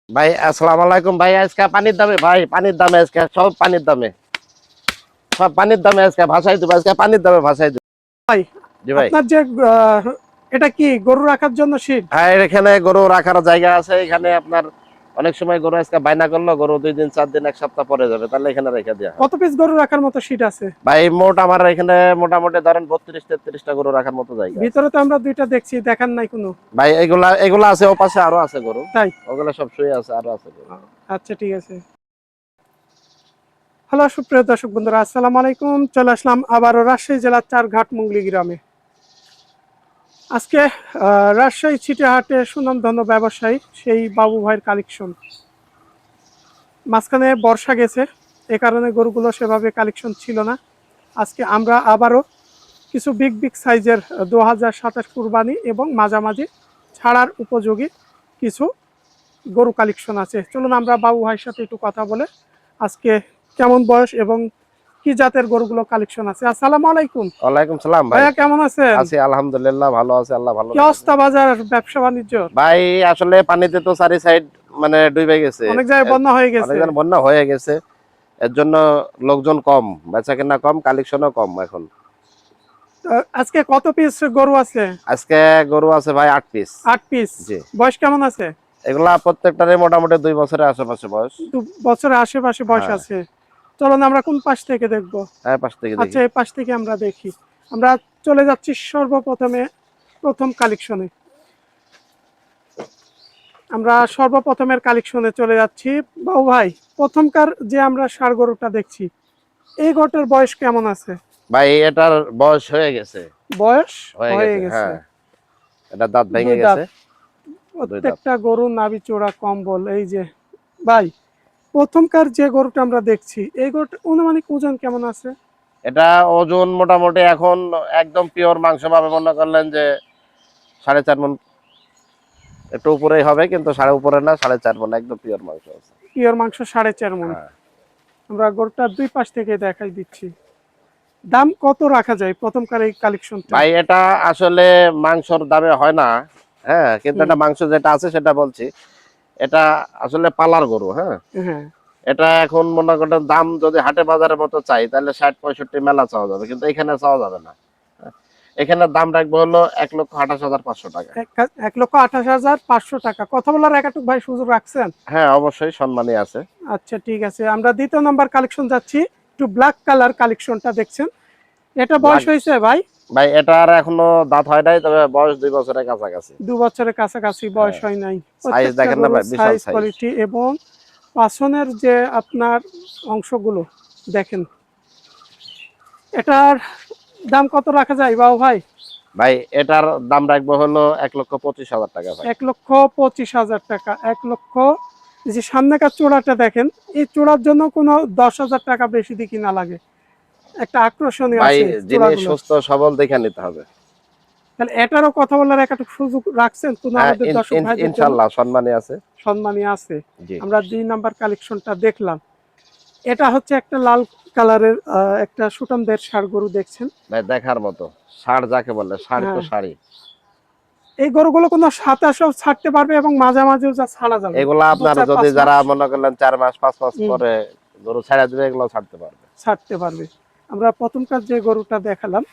ভাই আসসালামু আলাইকুম ভাই। আজকে পানির দামে ভাই, পানির দামে আজকে সব পানির দামে, সব পানির দামে আজকে ভাসাই দেবো, আজকে পানির দামে ভাসাই দেবো। ভাই, জি ভাই। আপনার যে এটা কি গরু রাখার জন্য শীট? হ্যাঁ, এখানে গরু রাখার জায়গা আছে। এখানে আপনার অনেক সময় গরু আজকে বাইনা করলো, গরু 2 দিন 4 দিন 1 সপ্তাহ পরে যাবে, তাহলে এখানে রেখে দেওয়া হয়। কত পিস গরু রাখার মতো শীট আছে? ভাই মোট আমার এখানে মোটামুটি ধরেন 32-33টা গরু রাখার মতো জায়গা আছে। ভিতরে তো আমরা দুইটা দেখছি, দেখার নাই কোনো। ভাই এগুলা এগুলা আছে, ও পাশে আরো আছে গরু, তাই? ওগুলা সব শুয়ে আছে, আরো আছে গরু। আচ্ছা, ঠিক আছে। হ্যালো সুপ্রিয় দর্শক বন্ধুরা, আসসালামু আলাইকুম। চলে আসলাম আবারও রাজশাহী জেলার চারঘাট মুংলি গ্রামে। আজকে রাজশাহী চিটিহাটে সুনামধন্য ব্যবসায়ী সেই বাবু ভাইয়ের কালেকশন। মাঝখানে বর্ষা গেছে, এ কারণে গরুগুলো সেভাবে কালেকশন ছিল না। আজকে আমরা আবারও কিছু বিগ বিগ সাইজের 2027 কুরবানি এবং মাঝামাঝি ছাড়ার উপযোগী কিছু গরু কালেকশন আছে। চলুন আমরা বাবু ভাইয়ের সাথে একটু কথা বলে আজকে কেমন বয়স এবং কি জাতের গরুগুলো কালেকশন আছে। আসসালামু আলাইকুম। ওয়ালাইকুম সালাম ভাই। ভাইয়া কেমন আছেন? আছি আলহামদুলিল্লাহ, ভালো আছে, আল্লাহ ভালো কি রেখেছে। অবস্থা বাজার ব্যবসা বাণিজ্য? ভাই আসলে পানিতে তো চারি সাইড মানে ডুবে গেছে, অনেক জায়গায় বন্যা হয়ে গেছে। অনেকজন বন্যা হয়ে গেছে। এর জন্য লোকজন কম, বেচা কেনা কম, কালেকশনও কম এখন। আজকে কত পিস গরু আছে? আজকে গরু আছে ভাই 8 পিস। 8 পিস। জি। বয়স কেমন আছে? এগুলা প্রত্যেকটারই মোটামুটি 2 বছরের আশেপাশে বয়স। 2 বছরের আশেপাশে বয়স হ্যাঁ। আছে। চলুন আমরা কোন পাশ থেকে দেখবো? হ্যাঁ, পাশ থেকে দেখি। আচ্ছা, এই পাশ থেকে আমরা দেখি। আমরা চলে যাচ্ছি সর্বপ্রথমে প্রথম কালেকশনে। আমরা সর্বপ্রথমের কালেকশনে চলে যাচ্ছি। বাবু ভাই, প্রথমকার যে আমরা ষাঁড় গরুটা দেখছি, এই গরুটার বয়স কেমন আছে? ভাই এটার বয়স হয়ে গেছে। বয়স হয়ে হয়ে গেছে, গেছে। হ্যাঁ। এটা দাঁত ভেঙে দুই দাঁত। গেছে। 2 দাঁত। প্রত্যেকটা গরুর নাভি চোরা কম্বল। এই যে ভাই, প্রথমকার যে গরুটা আমরা দেখছি, এই গরুটা অনুমানিক ওজন কেমন আছে? এটা ওজন মোটামুটি এখন একদম পিওর মাংস পাবে মনে করলেন যে 4.5 মণ, একটু উপরেই হবে, কিন্তু সাড়ে উপরে না, 4.5 মণ একদম পিওর মাংস আছে। পিওর মাংস 4.5 মণ। হ্যাঁ। আমরা গরুটা দুই পাশ থেকে দেখাই দিচ্ছি। দাম কত রাখা যায় প্রথমকার এই কালেকশনটা? ভাই এটা আসলে মাংসর দামে হয় না, হ্যাঁ, কিন্তু হুম। এটা মাংস যেটা আছে সেটা বলছি। এটা আসলে পালার গরু, হ্যাঁ। হ্যাঁ। এটা এখন মনে করেন দাম যদি হাটে বাজারের মতো চাই তাহলে 60-65 মেলা চাওয়া যাবে, কিন্তু এখানে চাওয়া যাবে না। হ্যাঁ। এখানে দাম রাখবো হলো 1,28,500 টাকা। 1,28,500 টাকা। কথা বলার একাটুক ভাই সুযোগ রাখছেন? হ্যাঁ, অবশ্যই সম্মানই আছে। আচ্ছা, ঠিক আছে। আমরা দ্বিতীয় নাম্বার কালেকশন যাচ্ছি। একটু ব্ল্যাক কালার কালেকশনটা দেখছেন, এটা বয়স ব্ল্যাক। হয়েছে ভাই? ভাই এটার এখনো দাঁত হয় নাই, তবে বয়স 2 বছরের কাছাকাছি। 2 বছরের কাছাকাছি বয়স হ্যাঁ। হয় নাই। সাইজ প্রত্যেকটা দেখেন না গরুর ভাই, বিশাল সাইজ, সাইজ। কোয়ালিটি এবং পাছনের যে আপনার অংশগুলো দেখেন। এটার দাম কত রাখা যায় বাবু ভাই? ভাই এটার দাম রাখবো হলো 1,25,000 টাকা ভাই। 1,25,000 টাকা। 1 লক্ষ। এই যে সামনেকার চূড়াটা দেখেন, এই চূড়ার জন্য কোনো 10,000 টাকা বেশি দিয়ে কিনা লাগে। একটা আকর্ষণীয় ভাই আছে জিনিস চূড়াগুলো। সুস্থ সবল দেখে নিতে হবে। তাহলে এটারও কথা বলার একটা সুযোগ রাখছেন কোনো হ্যাঁ, আমাদের দর্শক ভাইদের জন্য? ইনশাল্লাহ সম্মানই আছে। সম্মানী আছে। জি। আমরা 2 নাম্বার কালেকশনটা দেখলাম। এটা হচ্ছে একটা লাল কালারের একটা সুটামদের ষাঁড় গরু দেখছেন। ভাই দেখার মতো ষাঁড় যাকে বলে, ষাঁড় তো হ্যাঁ, ষাঁড়ই। এই গরুগুলো কোনো 27 ছাড়তে পারবে এবং মাঝামাঝিও যা ছাড়া যাবে। এগুলা দু আপনার চার যদি পাঁচ যারা মাস মনে করলেন 4 মাস 5 মাস হুম, পরে গরু ছাড়া দিবে, এগুলো ছাড়তে পারবে। ছাড়তে পারবে। আমরা প্রথমকার যে গরুটা দেখালাম,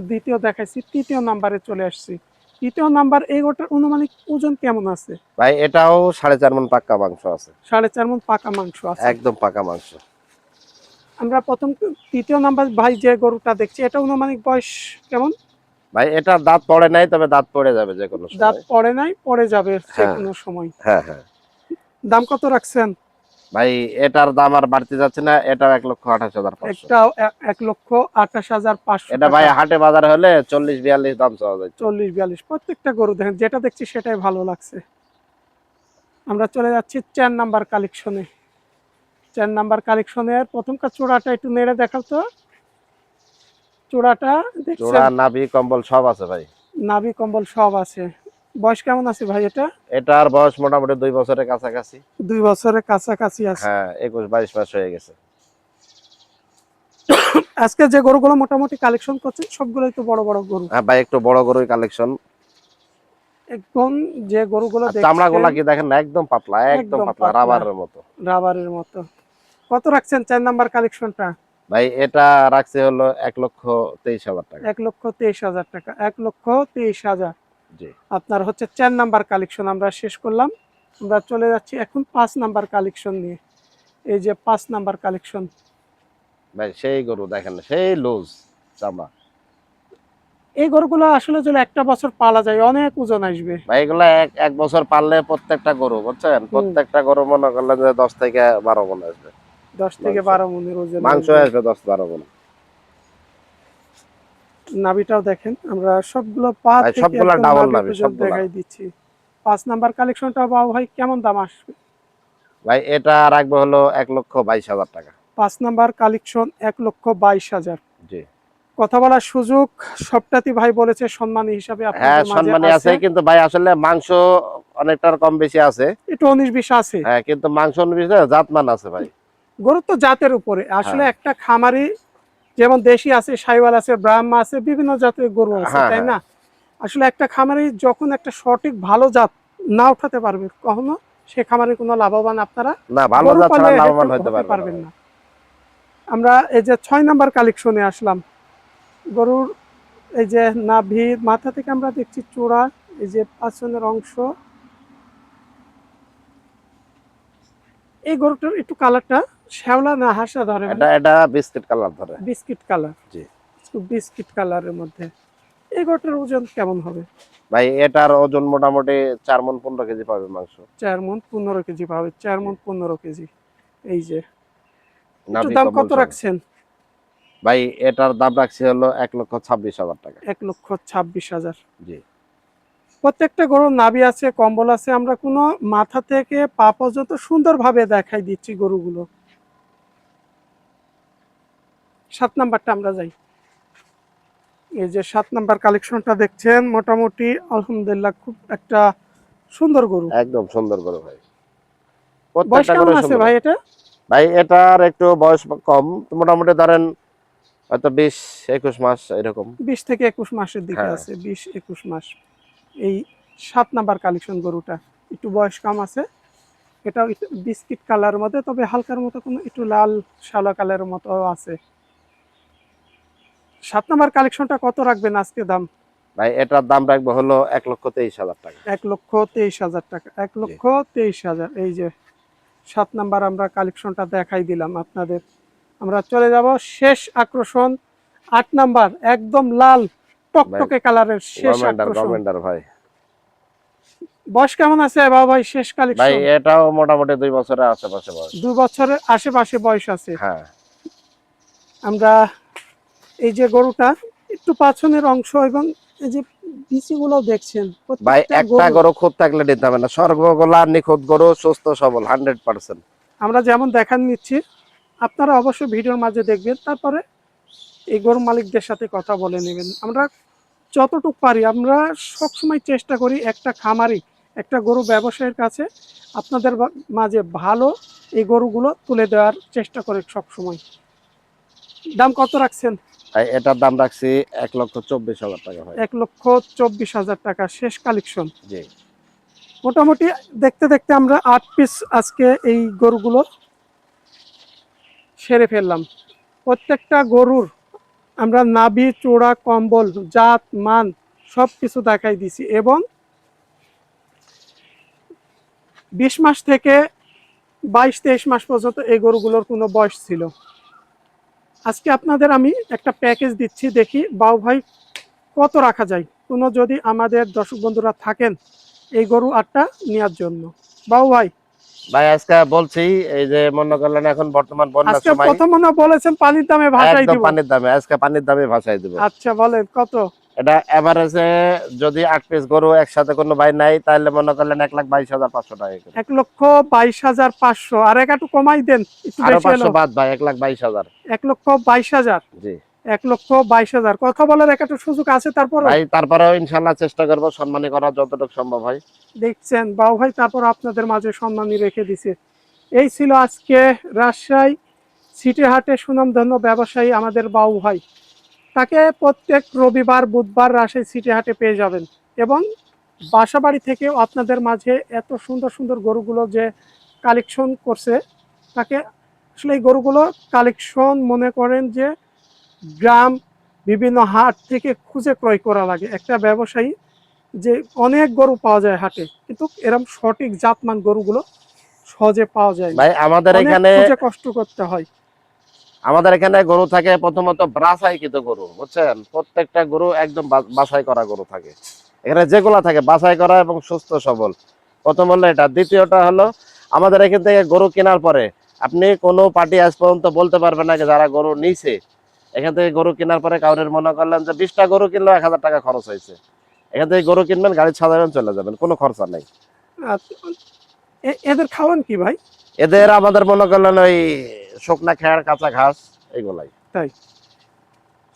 দ্বিতীয় দেখাইছি, তৃতীয় নাম্বারে চলে আসছি। তৃতীয় নাম্বার, এই গরুটার অনুমানিক ওজন কেমন আছে? ভাই এটাও 4.5 মণ পাক্কা মাংস আছে। 4.5 মণ পাকা মাংস আছে। একদম পাকা মাংস। আমরা তৃতীয় নাম্বার ভাই যে গরুটা দেখছি, এটা অনুমানিক বয়স কেমন? ভাই এটা দাঁত পড়ে নাই, তবে দাঁত পড়ে যাবে যে কোনো দাঁত সময়। পড়ে নাই, পড়ে যাবে যে হ্যাঁ, কোনো সময়। হ্যাঁ, হ্যাঁ। দাম কত রাখছেন? ভাই এটার দাম আর বাড়তে যাচ্ছে না, এটাও 1,28,500। একটাও 1,28,500 এটা ভাই টাকা। হাটে বাজারে হলে 40-42 দাম চাওয়া যায়। 40-42 প্রত্যেকটা গরু দেখেন, যেটা দেখছি সেটাই ভালো লাগছে। আমরা চলে যাচ্ছি 4 নাম্বার কালেকশনে। 4 নাম্বার কালেকশনের প্রথমকার চূড়াটা একটু নেড়ে দেখাও তো। চূড়াটা দেখছেন? জোড়া নাভি কম্বল সব আছে ভাই। নাভি কম্বল সব আছে। বয়স কেমন আছে ভাই এটা? এটার বয়স মোটামুটি 2 বছরের কাছাকাছি। 2 বছরের কাছাকাছি আছে। হ্যাঁ, 21-22 মাস হয়ে গেছে। আজকে যে গরুগুলো মোটামুটি কালেকশন করছেন সবগুলোই তো বড় বড় গরু। হ্যাঁ ভাই, একটু বড় গরুই কালেকশন। এখন যে গরুগুলো চামড়াগুলা দেখছেন কি দেখেন না, একদম পাতলা, একদম একদম পাতলা, পাতলা, রাবারের মতো। রাবারের মতো। কত রাখছেন 4 নাম্বার কালেকশনটা? ভাই এটা রাখছে হলো 1,23,000 টাকা। 1,23,000 টাকা, 1,23,000। জি আপনার হচ্ছে 4 নাম্বার কালেকশন আমরা শেষ করলাম। আমরা চলে যাচ্ছি এখন 5 নাম্বার কালেকশন নিয়ে। এই যে 5 নাম্বার কালেকশন। ভাই সেই গরু দেখেন না, সেই লুজ চামড়া। এই গরুগুলো আসলে যদি একটা বছর পালা যায় অনেক ওজন আসবে। ভাই এগুলা এক এক বছর পাললে প্রত্যেকটা গরু, বুঝছেন, হুম, প্রত্যেকটা গরু মনে করলেন যে 10 থেকে 12 মণ আসবে 10 থেকে মাংস। 12 মণের ওজন মাংস আসবে। আসবে 10-12 মণ। নাভিটাও দেখেন, আমরা সবগুলো পা ভাই থেকে সবগুলা একদম ডাবল নাভি নাবি পর্যন্ত সবগুলা। দেখাই দিচ্ছি। 5 নাম্বার কালেকশনটা বাবু ভাই কেমন দাম আসবে? ভাই এটা রাখবো হলো 1,22,000 টাকা। 5 নাম্বার কালেকশন 1,22,000। জি কথা বলার সুযোগ সবটাতে ভাই বলেছে সম্মানী হিসাবে হ্যাঁ আপনাদের মাঝে সম্মানী আছে, আছে। কিন্তু ভাই আসলে মাংস অনেকটার কম বেশি আছে। একটু 19-20 আছে। হ্যাঁ কিন্তু মাংস অনুযায়ী জাতমান আছে ভাই। গরু তো জাতের উপরে আসলে হ্যাঁ একটা খামারি, যেমন দেশি আছে, সাহিওয়াল আছে, ব্রাহ্মা আছে, বিভিন্ন জাতের গরু আছে, হ্যাঁ তাই হ্যাঁ না? আসলে একটা খামারি যখন একটা সঠিক ভালো জাত না উঠাতে পারবে, কখনো সে খামারে কোনো লাভবান আপনারা না, ভালো গরু জাত পালে ছাড়া লাভবান হতে হতে পারবে না পারবেন ভাই। না। আমরা এই যে 6 নাম্বার কালেকশনে আসলাম। গরুর এই যে নাভি মাথা থেকে আমরা দেখছি চূড়া, এই যে পাঁচনের অংশ। এই গরুটার একটু কালারটা শ্যাওলা না হাসা ধরে, মানে এটা বিস্কিট কালার ধরে। বিস্কিট কালার, জি বিস্কিট কালারের মধ্যে। এই গরুটার ওজন কেমন হবে? ভাই এটার ওজন মোটামুটি 4 মণ 15 কেজি পাবে মাংস। 4 মণ 15 কেজি পাবে, 4 জি মণ 15 কেজি। এই যে একটু নাভি দাম কম্বল কত সহ। রাখছেন? ভাই এটার দাম রাখছি হলো 1,26,000 টাকা। 1,26,000। জি প্রত্যেকটা গরুর নাভি আছে, কম্বল আছে, আমরা কোনো মাথা থেকে পা পর্যন্ত সুন্দরভাবে দেখাই দিচ্ছি গরুগুলো। 7 নাম্বারটা আমরা যাই। এই যে 7 নাম্বার কালেকশনটা দেখছেন, মোটামুটি আলহামদুলিল্লাহ খুব একটা সুন্দর গরু। একদম সুন্দর গরু ভাই, বয়স প্রত্যেকটা গরু কেমন আছে সুন্দর। ভাই এটা? ভাই এটার একটু বয়স কম, মোটামুটি ধরেন হয়তো 20-21 মাস এরকম। 20 থেকে 21 মাসের দিকে হ্যাঁ আছে, 20-21 মাস। এই 7 নাম্বার কালেকশন গরুটা একটু বয়স কম আছে। এটাও একটু বিস্কিট কালারের মধ্যে, তবে হালকার মতো কোনো একটু লাল সাদা কালারের মতো আছে। 7 নাম্বার কালেকশনটা কত রাখবেন আজকে দাম? ভাই এটার দাম রাখবো হলো 1,23,000 টাকা। 1,23,000 টাকা, জি 1,23,000। এই যে 7 নাম্বার আমরা কালেকশনটা দেখাই দিলাম আপনাদের। আমরা চলে যাব শেষ আকর্ষণ 8 নাম্বার, একদম লাল ভাই টকটকে কালারের শেষ আকর্ষণ। গভর্নমেন্টার ভাই। বয়স কেমন আছে বাবা ভাই শেষ ভাই কালেকশন? এটাও মোটামুটি 2 বছরের আশেপাশে বয়স। 2 বছরের আশেপাশে বয়স আছে। হ্যাঁ আমরা এই যে গরুটা একটু পাছনের অংশ এবং এই যে বিচিগুলো দেখছেন, ভাই প্রত্যেকটা একটা গরু গরু খুদ থাকলে নিতে হবে না, সর্বগুলা নিখুঁত গরু, সুস্থ সবল 100%। আমরা যেমন দেখান নিচ্ছি, আপনারা অবশ্যই ভিডিওর মাঝে দেখবেন, তারপরে এই গরু মালিকদের সাথে কথা বলে নেবেন। আমরা যতটুকু পারি আমরা সবসময় চেষ্টা করি একটা খামারি, একটা গরু ব্যবসায়ীর কাছে আপনাদের মাঝে ভালো এই গরুগুলো তুলে দেওয়ার চেষ্টা করে সবসময়। দাম কত রাখছেন? ভাই এটার দাম রাখছি 1,24,000 টাকা ভাই। 1,24,000 টাকা শেষ কালেকশন। জি মোটামুটি দেখতে দেখতে আমরা 8 পিস আজকে এই গরুগুলো সেরে ফেললাম। প্রত্যেকটা গরুর আমরা নাভি, চূড়া, কম্বল, জাত, মান সব কিছু দেখাই দিছি এবং 20 মাস থেকে 22-23 মাস পর্যন্ত এই গরুগুলোর কোনো বয়স ছিল। আজকে আপনাদের আমি একটা প্যাকেজ দিচ্ছি, দেখি বাবু ভাই কত রাখা যায়, কোনো যদি আমাদের দর্শক বন্ধুরা থাকেন এই গরু 8টা নেওয়ার জন্য। বাবু ভাই ভাই আজকে বলছি, এই যে মনে করলেন এখন বর্তমান বন্যার আজকে সময়, প্রথম মনে বলেছেন পানির দামে ভাসাই একদম দিব। পানির দামে, আজকে পানির দামে ভাসাই দিব। আচ্ছা বলেন কত? এটা এভারেজে যদি 8 পিস গরু একসাথে কোনো ভাই নাই, তাহলে মনে করলেন 1,22,500 টাকা করে। 1,22,500। আর একটু কমাই দেন, একটু আরো বেশি 500 হলো। বাদ ভাই, 1,22,000। 1,22,000। জি 1,22,000 কথা বলার একটা সুযোগ আছে তারপরও? ভাই তারপরেও ইনশাল্লাহ চেষ্টা করবো সম্মানী করার যতটুকু সম্ভব হয়। দেখছেন বাবু ভাই তারপর আপনাদের মাঝে সম্মানী রেখে দিছে। এই ছিল আজকে রাজশাহী সিটি হাটে সুনামধন্য ব্যবসায়ী আমাদের বাবু ভাই। তাকে প্রত্যেক রবিবার বুধবার রাজশাহী সিটি হাটে পেয়ে যাবেন এবং বাসাবাড়ি থেকেও আপনাদের মাঝে এত সুন্দর সুন্দর গরুগুলো যে কালেকশন করছে, তাকে আসলে এই গরুগুলো কালেকশন মনে করেন যে গ্রাম বিভিন্ন হাট থেকে খুঁজে ক্রয় করা লাগে। একটা ব্যবসায়ী যে অনেক গরু পাওয়া যায় হাটে, কিন্তু এরকম সঠিক জাতমান গরুগুলো সহজে পাওয়া যায় না, ভাই আমাদের অনেক এখানে খুঁজে কষ্ট করতে হয়। গরু থাকে প্রথমত বাছাইকৃত গরু, বুঝছেন? প্রত্যেকটা গরু একদম বাছাই করা গরু থাকে এখানে, যেগুলা থাকে বাছাই করা এবং সুস্থ সবল। প্রথম হলো এটা। দ্বিতীয়টা হলো আমাদের এখান থেকে গরু কেনার পরে আপনি কোনো পার্টি আজ পর্যন্ত বলতে পারবেন না যে যারা গরু নিছে এখান থেকে গরু কেনার পরে কাউরের মনে করলেন যে 20টা গরু কিনলো 1000 টাকা খরচ হয়েছে, এখান থেকে গরু কিনবেন, গাড়ি সাধারণ চলে যাবেন, কোনো খরচা নেই। আর এদের খাওয়ান কি ভাই? এদের আমাদের মনে করলেন ওই শুকনা খেয়ার, কাঁচা ঘাস, এগুলাই। তাই।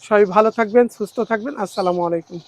সবাই ভালো থাকবেন, সুস্থ থাকবেন। আসসালামু আলাইকুম।